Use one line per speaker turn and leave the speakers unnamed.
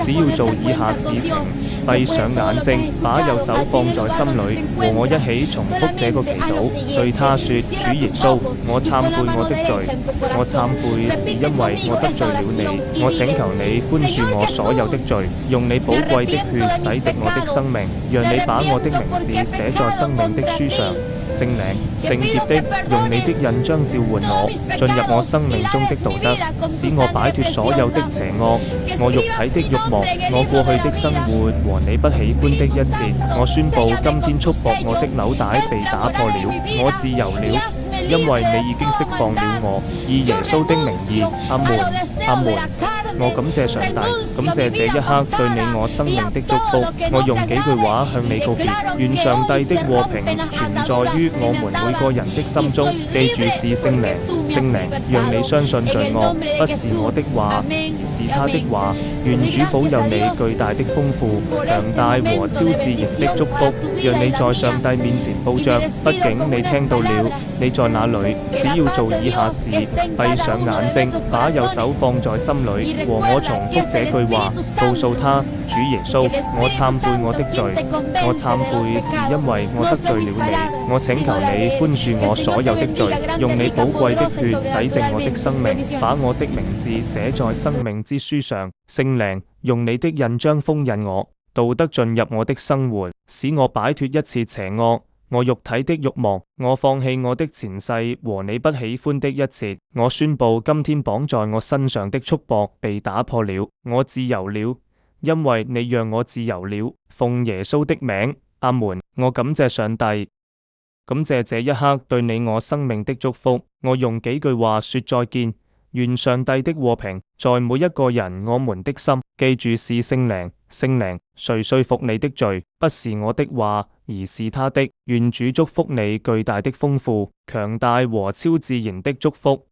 只要做以下事情：閉上眼睛，把右手放在心裏，和我一起重複這個祈禱，對他說：主耶穌，我懺悔我的罪，我懺悔是因為我得罪了你，我請求你寬恕我所有的罪，用你寶貴的血洗滌我的生命，讓你把我的名字寫在生命的書上。聖靈，聖潔的，用你的印章召喚我，進入我生命中的道德，使我擺脫所有的邪惡，我肉體的慾望，我過去的生活和你不喜歡的一切。我宣布今天束縛我的紐帶被打破了，我自由了，因為你已經釋放了我。以耶穌的名義，阿門，阿門。我感謝上帝，感謝這一刻對你我生命的祝福。我用幾句話向你告別，願上帝的和平存在於我們每個人的心中。記住是聖靈，聖靈讓你相信罪惡不是我的話，而是他的話。願主保佑你巨大的豐富、強大和超自然的祝福，讓你在上帝面前報帳。畢竟你聽到了，你在哪裏？只要做以下事：閉上眼睛，把右手放在心裏，和我重複這句話，告訴他：主耶穌，我懺悔我的罪，我懺悔是因為我得罪了你，我請求你寬恕我所有的罪，用你寶貴的血洗淨我的生命，把我的名字寫在生命之書上。聖靈，用你的印章封印我，道德進入我的生活，使我擺脫一切邪惡。我肉體的慾望，我放棄我的前世和你不喜歡的一切。我宣布今天綁在我身上的束縛被打破了，我自由了，因為你讓我自由了。奉耶穌的名，阿門。我感謝上帝，感謝這一刻對你我生命的祝福。我用幾句話說再見。願上帝的和平在每一個人我們的心。記住是聖靈，聖靈，誰說服你的罪？不是我的話，而是他的。願主祝福你巨大的豐富、強大和超自然的祝福。